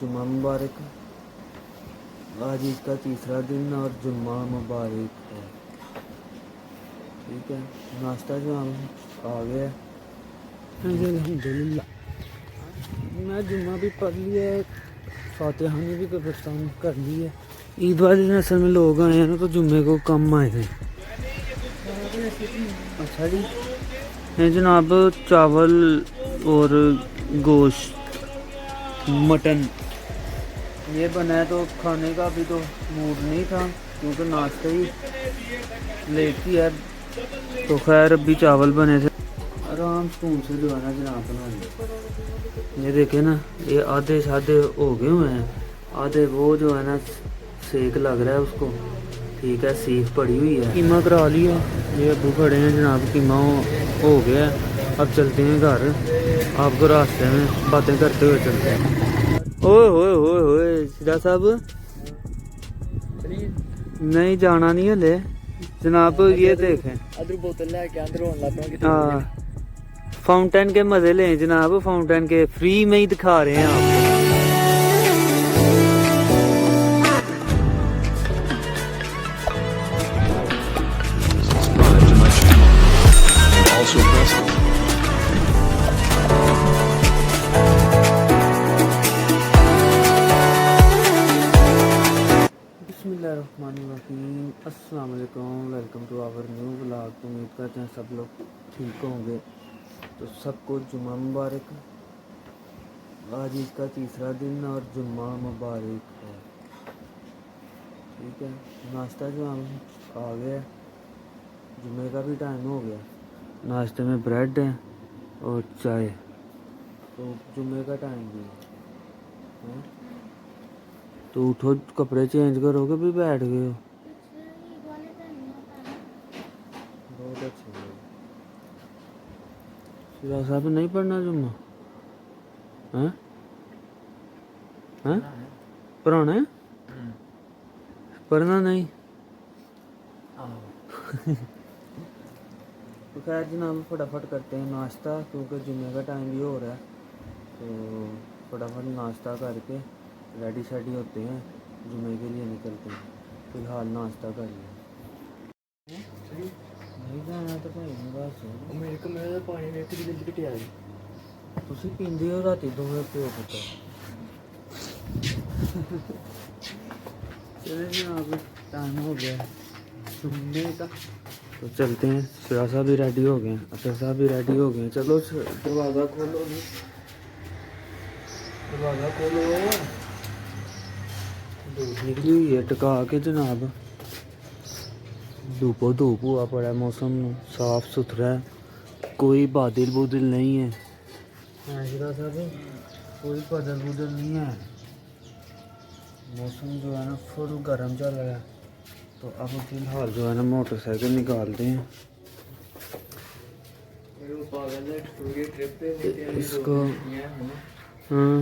जुम्मा मुबारक। आज इसका तीसरा दिन और जुम्मा मुबारक है। ठीक है, नाश्ता जो हम आ गया अल्हम्दुलिल्लाह। मैं जुम्मा भी पढ़ लिया है, फातिहानी भी कब्रिस्तान कर ली है। ईद वाले दिन असल में लोग आए हैं ना, तो जुम्मे को कम आए हैं। अच्छा जी, ये जनाब चावल और गोश्त मटन ये बना है। तो खाने का अभी तो मूड नहीं था क्योंकि नाश्ता ही लेट ही है। तो खैर अभी चावल बने थे, आराम सुकून से जो है ना जनाब बना लिया। ये देखे ना, ये आधे साधे हो गए हुए हैं, आधे वो जो है ना सेक लग रहा है उसको। ठीक है, सीख पड़ी हुई है। कीमा करा लिया, ये अबू खड़े हैं जनाब, कीमा हो गया है। अब चलते हैं घर, आपको रास्ते में बातें करते हुए चलते हैं। ओए होए होए होए सीधा साहब, नहीं जाना नहीं हले जनाब। ये देखें, हाँ फाउंटेन के मजे लें जनाब, फाउंटेन के फ्री में ही दिखा रहे हैं आपको। बिस्मिल्लाहिर्रहमानिर्रहीम, अस्सलाम वालेकुम, welcome to our new vlog. तो उम्मीद करते हैं सब लोग ठीक होंगे। तो सबको जुम्मा मुबारक। आज इसका तीसरा दिन और जुम्मा मुबारक है। ठीक है, नाश्ता जो हम आ गया, जुम्मे का भी टाइम हो गया। नाश्ते में ब्रेड है और चाय, तो जुम्मे का टाइम भी है। तो उठो, कपड़े चेंज करोगे, भी बैठ गए हो। बहुत अच्छा, शिरा साहब नहीं पढ़ना जुम्मा है? हैं? पढ़ाना है? पढ़ना नहीं। तो खैर जनाब फटाफट करते हैं नाश्ता क्योंकि जुम्मे का टाइम भी हो रहा है। तो फटाफट नाश्ता करके रेडी शेडी होते हैं, जुम्मे के लिए निकलते हैं। फिलहाल नाश्ता कर लिया। नहीं जाना तो भाई बस मेरे को मेरा पानी में कितनी जल्दी घटिया है। तुसी पींदे हो राती दोवें प्यो पुत्तर। चले जनाब, टाइम हो गया जुम्मे का, तो चलते हैं। शिरा साहब भी रेडी हो गए हैं, अतर साहब भी रेडी हो गए हैं। चलो दरवाज़ा खोलो, दरवाज़ा खोलो। धूप निकली हुई है टका के जनाब, धूपो धूप हुआ पड़ा है। मौसम साफ सुथरा है, कोई बादल बुदल नहीं है। शिरा साहब कोई बादल बुदल नहीं है, मौसम जो है ना फुल गर्म चल रहा है। तो अब फिलहाल जो है ना मोटरसाइकिल निकालते हैं इसको। हाँ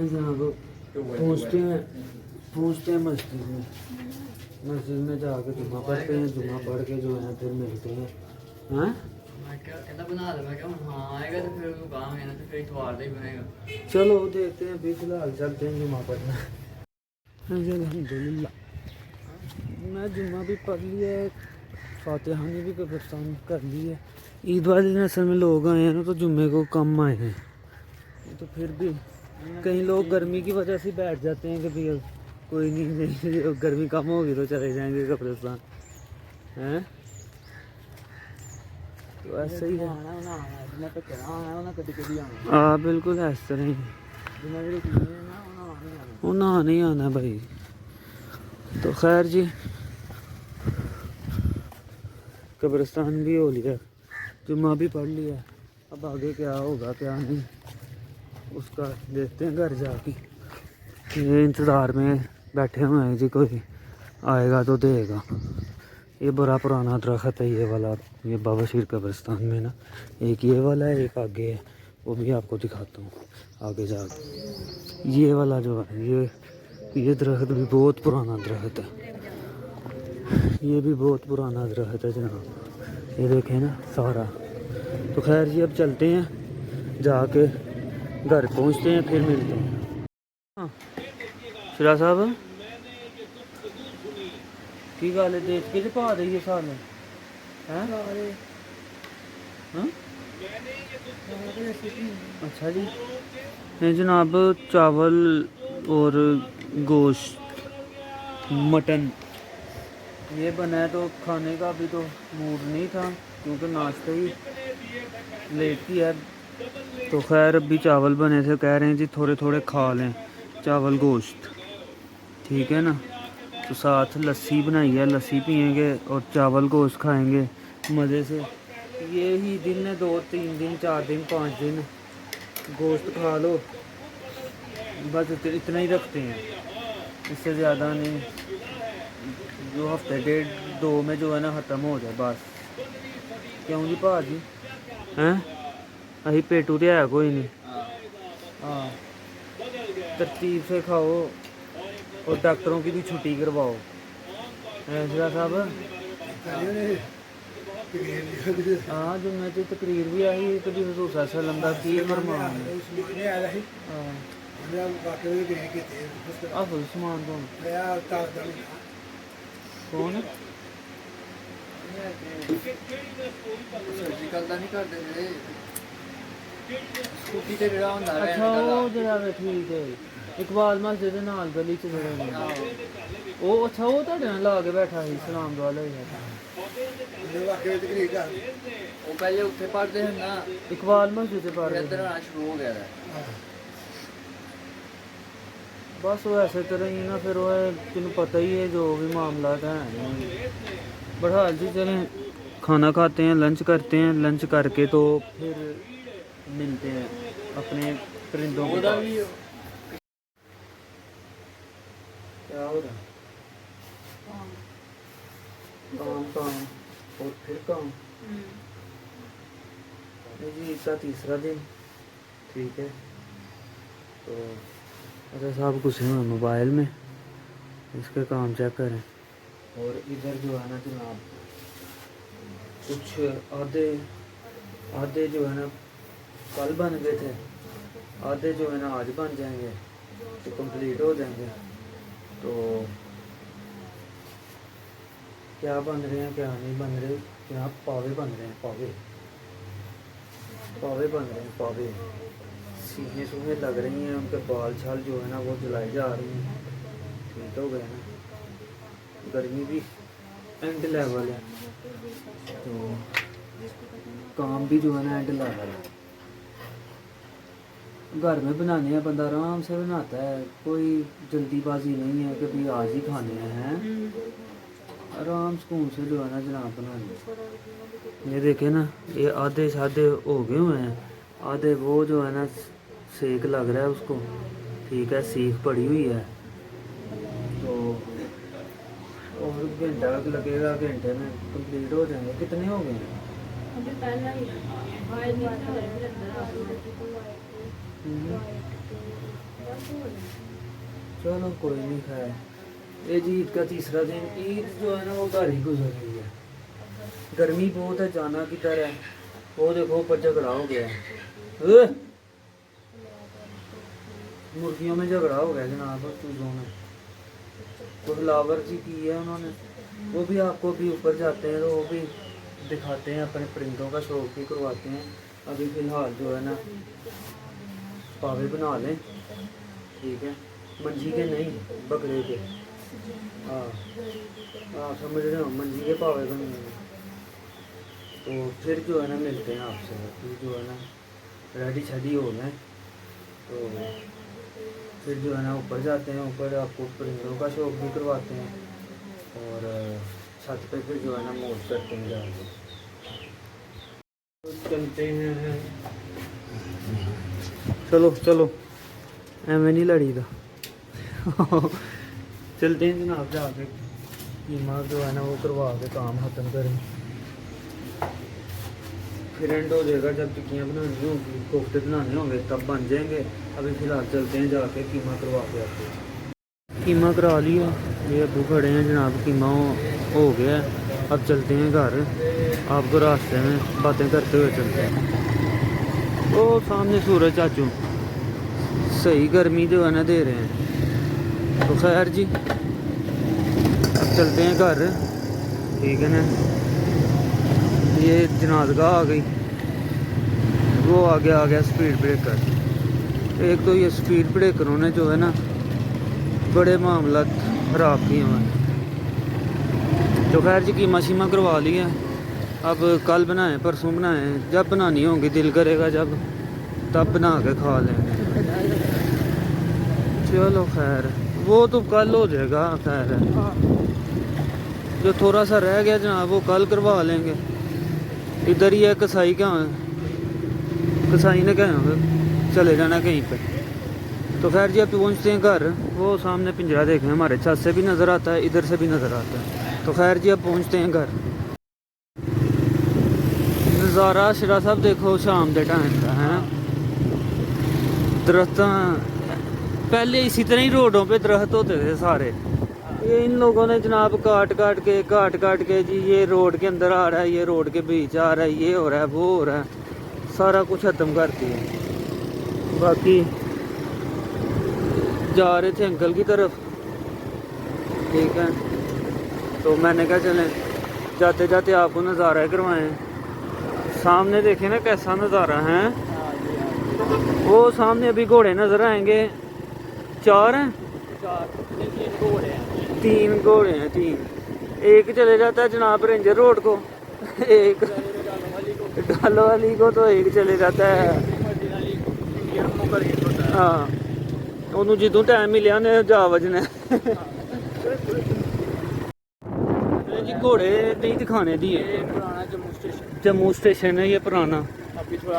चलो पहुँचते हैं मस्जिद में जाके जुम्मा पढ़ते हैं। जुम्मा पढ़ के जो है फिर मिलते हैं। हाँ चलो देखते हैं, अभी फिलहाल चलते हैं जुम्मा पढ़ना। अल्हम्दुलिल्लाह, मैं जुम्मा भी पढ़ लिया है, फातिहानी भी कब्रिस्तान कर ली है। ईद वाले दिन असल में लोग आए हैं ना, तो जुम्मे को कम आए हैं। तो फिर भी कई लोग गर्मी की वजह से बैठ जाते हैं कि भैया कोई नहीं, गर्मी कम होगी तो चले जाएंगे कब्रिस्तान हैं। तो ऐसे ही है, हाँ बिल्कुल इस तरह ही। वो नहा नहीं आना भाई। तो खैर जी, कब्रिस्तान भी हो लिया, जुम्मा भी पढ़ लिया। अब आगे क्या होगा क्या नहीं उसका देखते हैं घर जाके। ये इंतज़ार में बैठे हुए हैं जी, कोई आएगा तो देगा। ये बड़ा पुराना दरख्त है ये वाला, ये बाबा शीर कब्रिस्तान में ना। एक ये वाला है, एक आगे है, वो भी आपको दिखाता हूँ आगे जाके। ये वाला जो है ये दरख्त भी बहुत पुराना दरख्त है, ये भी बहुत पुराना दरख्त है जनाब। ये देखें ना सारा। तो खैर जी अब चलते हैं, जाके घर पहुंचते हैं, फिर मिलते हैं। हाँ शिरा साहब की गल है, देख के पा देइए सारे हैं। हाँ अच्छा जी। नहीं जनाब, चावल और गोश्त मटन ये बना है, तो खाने का भी तो मूड नहीं था क्योंकि नाश्ता ही लेट ही है। तो खैर अभी चावल बने थे, कह रहे हैं जी थोड़े थोड़े खा लें चावल गोश्त, ठीक है ना। तो साथ लस्सी बनाई है, लस्सी पियेंगे और चावल गोश्त खाएंगे मज़े से। ये ही दिन है, 2-3 दिन 4 दिन 5 दिन गोश्त खा लो, बस इतना ही रखते हैं, इससे ज़्यादा नहीं। जो हफ्ते 1.5-2 में जो है ना ख़त्म हो जाए बस। क्यों जी भाजी हैं अही पेटू तो है कोई नहीं। हाँ तरतीब से खाओ और डॉक्टरों की भी छुट्टी करवाओ। ऐसरा साहब हाँ जुम्मे की तकरीर भी आई कभी हजूर सल्लम दा की फरमान आहो समान कौन कौन अच्छा वो जरा ठीक है इकबाल मस्जिद दे नाल गली च जरा वो अच्छा वो ਤੁਹਾਡੇ ਨਾਲ ਲਾ ਕੇ ਬੈਠਾ ਸੀ ਸਲਾਮ ਦੁਆ ਲਈ है वो पहले उत्थे पढ़ते हैं ना, इकबाल मस्जिद से पढ़ इधर आना शुरू हो गया था। बस वो ऐसे तरह ही ना, फिर वो तेन पता ही है जो भी मामला है। बहरहाल जी चलें खाना खाते हैं, लंच करते हैं, लंच करके तो फिर मिलते हैं अपने परिंदों के पास। क्या हो रहा है? काम और फिर काम। जी इसका तीसरा दिन, ठीक है। तो अच्छा साहब घुसे हुए मोबाइल में, इसके काम चेक करें। और इधर जो है ना जनाब कुछ आधे जो है ना कल बन गए थे, आधे जो है ना आज बन जाएंगे तो कंप्लीट हो जाएंगे। तो क्या बन रहे हैं क्या नहीं बन रहे, यहाँ पावे बन रहे हैं, पावे बन रहे हैं, पावे सीने सूने लग रही हैं, उनके बाल छाल जो है ना वो जलाई जा रही हैं, ठीक हो गए ना। गर्मी भी एंड लेवल है तो काम भी जो है ना एंड लेवल है। घर में बनाने हैं, बंदा आराम से बनाता है, कोई जल्दीबाजी नहीं है कि भाई आज ही खाने हैं, आराम सुकून से जो है ना जनाब बनाने। ये देखे ना ये आधे साधे हो गए हुए हैं, आधे वो जो है ना सेक लग रहा है उसको, ठीक है सीख पड़ी हुई है। तो और घंटा लगेगा, घंटे में कंप्लीट हो जाएंगे। कितने हो गए हैं? चलो कोई नहीं खैर। ये जी ईद का तीसरा दिन, ईद जो है ना वो घर ही गुजर रही है। गर्मी बहुत है, जाना किधर है। वो देखो ऊपर झगड़ा हो गया है, मुर्गियों में झगड़ा हो गया जनाब चूजों में। तो फ्लावर जी की है उन्होंने, वो भी आपको भी ऊपर जाते हैं तो वो भी दिखाते हैं, अपने परिंदों का शौक भी करवाते हैं। अभी फ़िलहाल जो है ना पावे बना लें, ठीक है, मंजी के नहीं बकरे के। हाँ समझ रहे हो, मंजी के पावे बनेंगे। तो फिर जो है ना मिलते हैं आपसे, फिर जो है ना रेडी शेडी हो गए तो फिर जो है ना ऊपर जाते हैं, ऊपर आपको परिंदों का शौक भी करवाते हैं और छत पे फिर जो है ना मौज करते हैं जाके। तो चलते हैं, चलो चलो एवं नहीं लड़ी था चलते हैं जनाब जाके कीमा जो है ना वो करवा के काम खत्म करें, फिर एंड हो जाएगा। जब टिक्कियाँ बनानी होंगी, कोफ्ते बनाने होंगे तब बन जाएंगे। अभी फ़िलहाल चलते हैं जाके कीमा करवा के आते हैं। कीमा करा लिया, ये अबू खड़े हैं जनाब, कीमा हो गया। अब चलते हैं घर, आपको रास्ते में बातें करते हुए चलते हैं। वो सामने सूरज चाचू सही गर्मी जो है ना दे रहे हैं। तो खैर जी अब चलते हैं घर, ठीक है ना। ये जनाजगाह आ गई, वो आ गया स्पीड ब्रेकर। एक तो ये स्पीड ब्रेकरों ने जो है ना बड़े मामला ख़राब किए हुए हैं। तो खैर जी कीमा शीमा करवा लिया, अब कल बनाएं परसों बनाएं, जब बनानी होगी दिल करेगा जब तब बना के खा लेंगे। चलो खैर वो तो कल हो जाएगा। खैर है जो थोड़ा सा रह गया जनाब वो कल करवा लेंगे। इधर ही है कसाई क्या है, कसाई ने क्या चले जाना कहीं पे। तो खैर जी अब पहुँचते हैं घर। वो सामने पिंजरा देखें, हमारे छत से भी नज़र आता है, इधर से भी नज़र आता है। तो खैर जी अब पहुँचते हैं घर। नज़ारा शरा साहब देखो शाम के टाइम का है। दरख्त पहले इसी तरह ही रोडों पे दरख्त होते थे सारे, ये इन लोगों ने जनाब काट काट के जी ये रोड के अंदर आ रहा है, ये रोड के बीच आ रहा है, ये हो रहा है वो हो रहा है, सारा कुछ ख़त्म कर दिया। बाकी जा रहे थे अंकल की तरफ, ठीक है। तो मैंने कहा चलें जाते जाते आपको नज़ारा करवाएं। सामने देखें ना कैसा नज़ारा है। वो सामने अभी घोड़े नज़र आएंगे, 4 हैं, 3 घोड़े हैं, 3। एक चले जाता है जनाब रेंजर रोड को, एक डालो वाली को, तो एक चले जाता है हाँ ਉਹਨੂੰ ਜਦੋਂ टाइम मिलिया ने जा वजना जी। घोड़े नहीं दिखाने दिए, जम्मू स्टेशन है ये पुराना,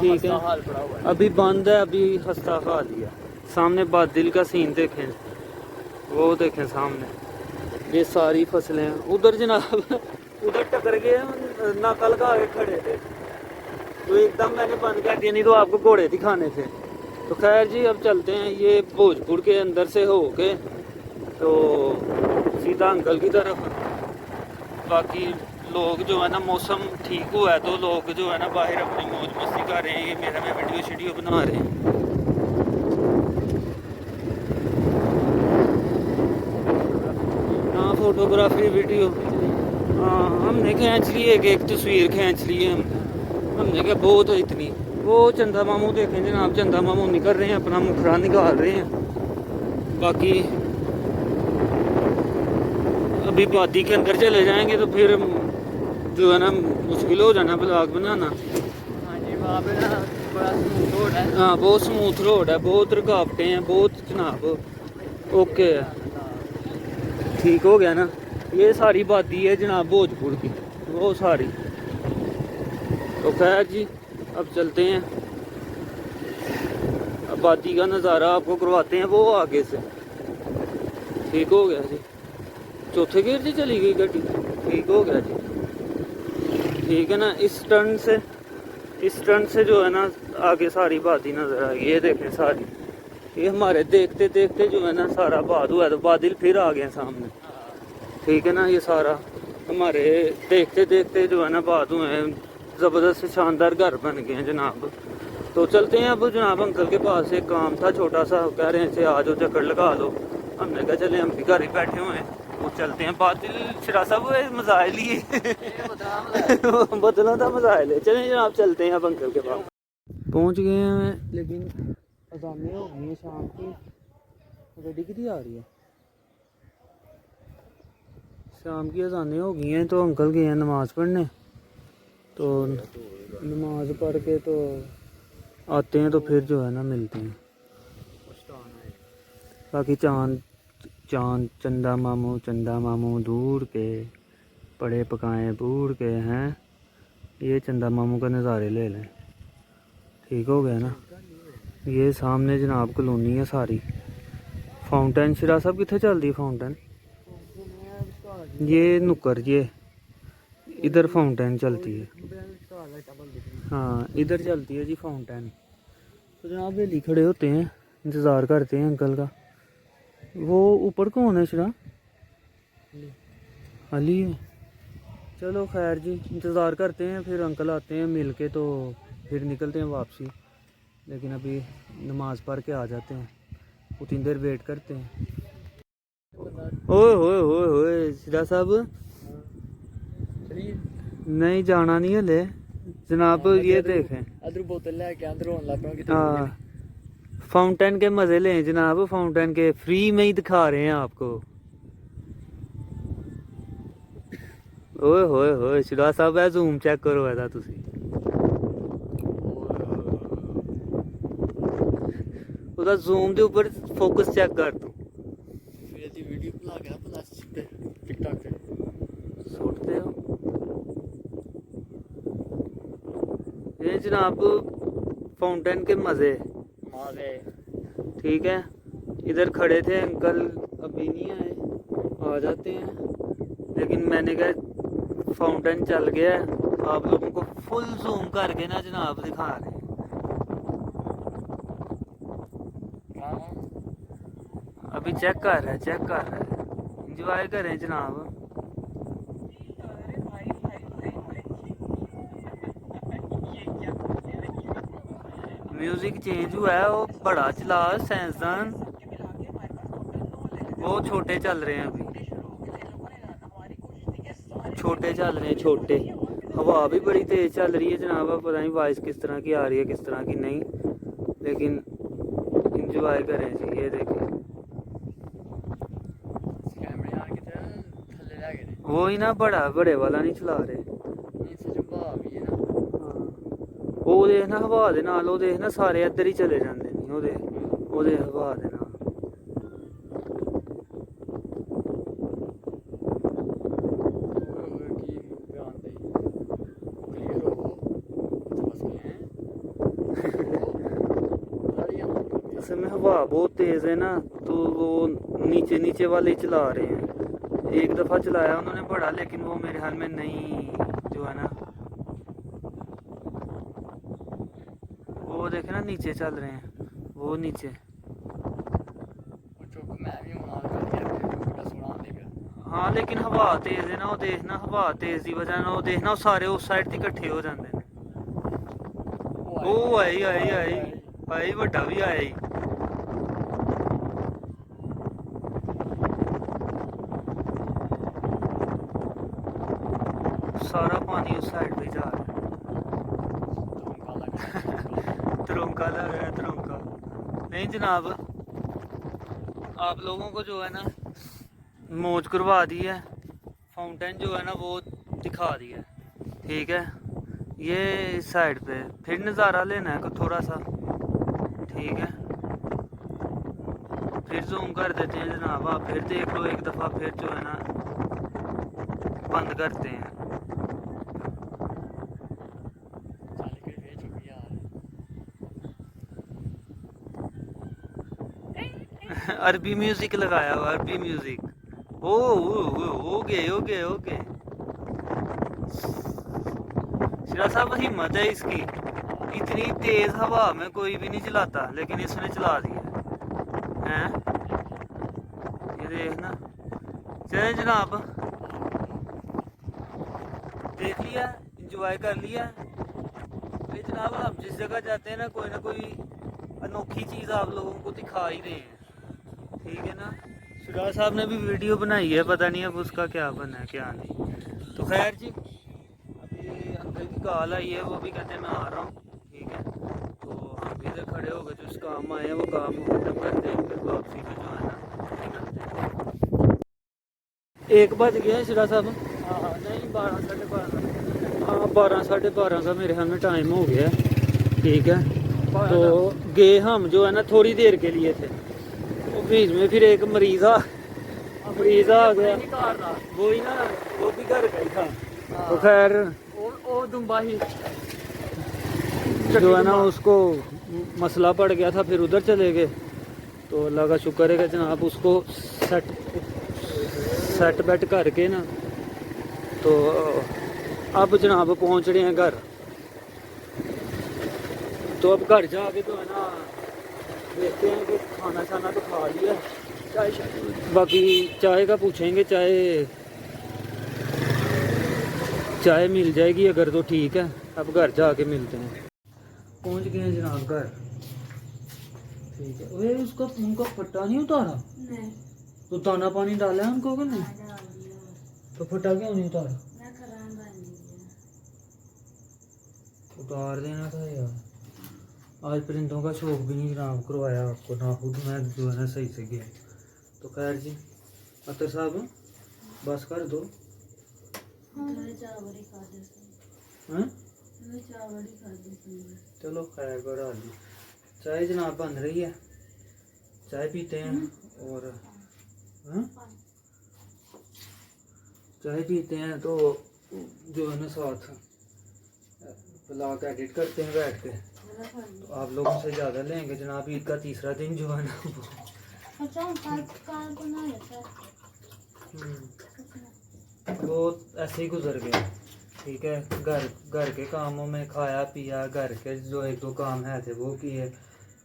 ठीक है। अभी बंद है, अभी खस्ता खा दिया। सामने बादल का सीन देखें, वो देखें सामने ये सारी फसलें हैं। उधर जनाब उधर टकर गए नाका लगा के खड़े थे, तो एकदम मैंने बंद कर दिया, नहीं तो आपको घोड़े दिखाने थे। तो खैर जी अब चलते हैं ये भोजपुर के अंदर से हो के तो सीधा अंकल की तरफ। बाकी लोग जो है ना मौसम ठीक हुआ है तो लोग जो है ना बाहर अपनी मौज मस्ती कर रहे हैं। ये मेरा में वीडियो शीडियो बना रहे हैं। हाँ फोटोग्राफी वीडियो हाँ हमने खींच ली, एक तस्वीर खींच ली है हमने क्या बहुत है इतनी। वो चंदा मामू देखें जनाब, चंदा मामू निकल रहे हैं, अपना मुखरा निकाल रहे हैं। बाकी अभी वादी के अंदर चले जाएंगे तो फिर जो है ना मुश्किल हो जाना ब्लॉग बनाना। हाँ बहुत स्मूथ रोड है, बहुत रुकावटें हैं, बहुत जनाब ओके है, ठीक हो गया ना। ये सारी वादी है जनाब भोजपुर की, वो सारी। तो खैर जी अब चलते हैं, अब वादी का नज़ारा आपको करवाते हैं वो आगे से। ठीक हो गया जी, चौथे गेयर से चली गई गाड़ी, ठीक हो गया जी, ठीक है ना। इस टर्न से जो है ना आगे सारी वादी नज़र आएगी। ये देखें सारी, ये हमारे देखते देखते जो है ना सारा बाद हुआ, तो बादल फिर आ गए सामने, ठीक है ना। ये सारा हमारे देखते देखते जो है ना बाद हुए हैं, ज़बरदस्त शानदार घर बन गए हैं जनाब। तो चलते हैं अब जनाब अंकल के पास। एक काम था छोटा सा, कह रहे हैं आ जाओ चक्कर लगा लो। हमने कहा चले हम भी घर ही बैठे हुए हैं, वो चलते हैं। बादल शरा साहब मजाइल ही बदलों का मजाइल है। चलें जनाब चलते हैं अब अंकल के पास। पहुंच गए हैं लेकिन अजानें हो गई हैं शाम की। गड्डी कितनी आ रही है, शाम की अजानें हो गई हैं। तो अंकल गए हैं नमाज़ पढ़ने, तो नमाज पढ़ के तो आते हैं, तो फिर जो है ना मिलते हैं। बाकी चांद चंदा मामू दूर के पड़े पकाएं बूढ़ के हैं। ये चंदा मामू का नज़ारे ले लें, ठीक हो गया ना। ये सामने जनाब कॉलोनी है सारी। फाउंटेन शरा साहब कितने चलती है फाउंटेन, ये नुक्कर ये इधर फाउंटेन चलती है। हाँ इधर चलती है जी फाउंटेन। तो जनाब वेली खड़े होते हैं, इंतज़ार करते हैं अंकल का। वो ऊपर कौन है शरा, अली है, चलो खैर जी, इंतज़ार करते हैं, फिर अंकल आते हैं मिल के तो फिर निकलते हैं वापसी। लेकिन अभी नमाज़ पढ़ के आ जाते हैं, उतनी देर वेट करते हैं। ओए होए होए होए सिरा साहब, नहीं जाना नहीं हले जनाब। ये देखें, अदर बोतल लेके अंदर होने लग पड़ा कि हाँ फाउंटेन के मज़े लें जनाब, फाउंटेन के फ्री में ही दिखा रहे हैं आपको। ओए होए होए सिरा साहब, है जूम चेक करो ऐसा तुसी, ਉਹਦਾ ਜ਼ੂਮ ਦੇ ਉੱਪਰ ਫੋਕਸ ਚੈੱਕ ਕਰ ਤੂੰ। ਫਿਰ ਦੀ ਵੀਡੀਓ ਬਣਾ ਕੇ ਪਲੱਸ ਤੇ ਟਿਕਟੌਕ ਤੇ ਸੁੱਟਦੇ ਹੋ ये जनाब फाउंटेन के मज़े। मारे ठीक है, इधर खड़े थे अंकल, अभी नहीं आए, आ जाते हैं। लेकिन मैंने कहा फाउंटेन चल गया है, आप लोगों को फुल जूम करके ना जनाब दिखा रहे हैं। अभी चेक कर रहे हैं, चेक कर रहे हैं, इंजॉय करें जनाब। म्यूजिक चेंज हुआ है, वो बड़ा चला साइंसदान, वो छोटे चल रहे हैं अभी, छोटे चल रहे हैं छोटे। हवा भी बड़ी तेज चल रही है जनाब, पता नहीं वॉइस किस तरह की आ रही है किस तरह की नहीं, लेकिन इंजॉय करें जी। ये देखें कैमरे आ के थल्ले ला गए वो ही ना, बड़ा बड़े वाला नहीं चला रहे। नहीं सच भाव भी है ना ਉਹ ਦੇਖ ਨਾ ਹਵਾ ਦੇ ਨਾਲ, ਉਹ ਦੇਖ ਨਾ ਸਾਰੇ ਇੱਧਰ ਹੀ ਚਲੇ ਜਾਂਦੇ ਨੇ, ਉਹਦੇ ਹਵਾ ਦੇ ਨਾਲ। असल में हवा बहुत तेज़ है ना, तो वो नीचे नीचे वाले ही चला रहे हैं। एक दफ़ा चलाया उन्होंने बड़ा, लेकिन वो मेरे ख्याल में नहीं जो है ना, वो देखे ना नीचे चल रहे हैं, वो नीचे। हाँ लेकिन हवा तेज़ है ना, वो देखना हवा तेज़ की वजह ना, वो देखना वो सारे उस साइड से इकट्ठे हो जाते हैं। ओ आई आई आई आई बड़ा भी आया ही। सारा पानी उस साइड पे जा रहा है। तिरंगा लग रहा है, तिरंगा नहीं जनाब। आप लोगों को जो है ना मौज करवा दी है, फाउंटेन जो है ना वो दिखा दिया है। ठीक है, ये इस साइड पे फिर नज़ारा लेना है थोड़ा सा। ठीक है, फिर जूम कर देते हैं जनाब, आप फिर देख लो एक दफ़ा, फिर जो है ना बंद करते हैं। अरबी म्यूजिक लगाया हुआ, अरबी म्यूजिक। हो गए सिरा साहब हिम्मत है इसकी, इतनी तेज हवा में कोई भी नहीं चलाता, लेकिन इसने चला दिया हैं। ये देखना, चले जनाब, देख लिया, इंजॉय कर लिया। ये जनाब हम जिस जगह जाते हैं ना कोई अनोखी चीज़ आप लोगों को दिखा ही रहे हैं। ठीक है ना, सुराज साहब ने भी वीडियो बनाई है, पता नहीं अब उसका क्या बना है क्या नहीं। तो खैर जी, अभी अंकल की कॉल आई है, वो भी कहते हैं मैं आ रहा हूँ। ठीक है, तो हम इधर खड़े हो गए, जो इस काम आए हैं वो काम खत्म करते हैं, फिर वापसी पे जो है ना निकलते हैं। 1 बज गया है सिरा साहब। हाँ नहीं 12 साढ़े 12, हाँ 12 साढ़े 12 का मेरे ख्याल में टाइम हो गया है। ठीक है, तो गए हम जो है ना थोड़ी देर के लिए थे, बीच में फिर एक मरीज आ गया, वो ही ना, वो भी घर का ही था। तो खैर वो दुम्बा ही जो है ना उसको मसला पड़ गया था, फिर उधर चले गए। तो अल्लाह का शुक्र है कि जनाब उसको सेट बेट करके ना, तो अब जनाब पहुंच रहे हैं घर। तो अब घर जाके तो है ना देखते हैं कि खाना शाना तो खा लिया, बाकी चाय का पूछेंगे, चाय चाय मिल जाएगी अगर तो ठीक है, अब घर जाके मिलते हैं। पहुंच गए हैं जनाब घर। ठीक है। ओए उसका उनका फट्टा नहीं उतारा? नहीं। तो दाना पानी डाला है उनको कि नहीं? डाल दिया। तो फट्टा क्यों नहीं उतारा? मैं खराब बन दिया। उतार देना था यार। आज परिंदों का शौक भी नहीं जनाब करवाया आपको, ना खुद मैं जो है ना सही से गया। तो खैर जी, अतर साहब बस कर दो। थोड़े चावल ही खा देते। हैं? मैं चावल ही खा देती हूँ। चलो खैर बढ़ा दी। चाय जनाब बन रही है, चाय पीते हैं। और हैं? चाय पीते हैं तो जो है ना साथ ब्लॉग एडिट करते हैं बैठ के। तो आप लोगों से ज़्यादा लेंगे जनाब। ईद का तीसरा दिन जो है ना अच्छा काल बना लेता है। वो ऐसे ही गुजर गया। ठीक है, घर घर के कामों में खाया पिया, घर के जो एक दो काम है थे वो किए।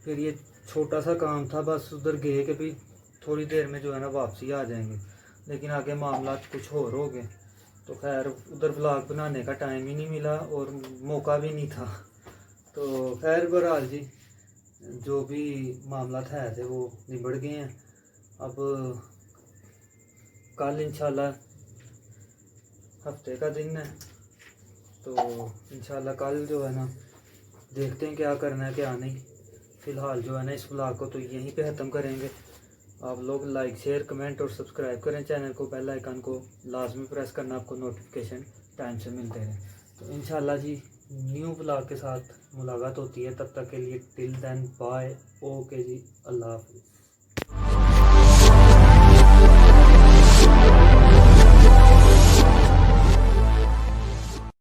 फिर ये छोटा सा काम था, बस उधर गए कि भाई थोड़ी देर में जो है ना वापसी आ जाएंगे, लेकिन आगे मामला कुछ और हो गए। तो खैर उधर ब्लॉग बनाने का टाइम ही नहीं मिला और मौका भी नहीं था। तो खैर बहरहाल जी, जो भी मामला था थे वो निबड़ गए हैं। अब कल इंशाल्लाह हफ्ते का दिन है, तो इंशाल्लाह कल जो है ना देखते हैं क्या करना है क्या नहीं। फ़िलहाल जो है ना इस व्लॉग को तो यहीं पे ख़त्म करेंगे। आप लोग लाइक शेयर कमेंट और सब्सक्राइब करें चैनल को, बेल आइकन को लाजमी प्रेस करना, आपको नोटिफिकेशन टाइम से मिलते रहें। तो इंशाल्लाह जी न्यू व्लॉग के साथ मुलाकात होती है। तब तक के लिए टिल देन बाय। ओके जी, अल्लाह हाफ़िज़।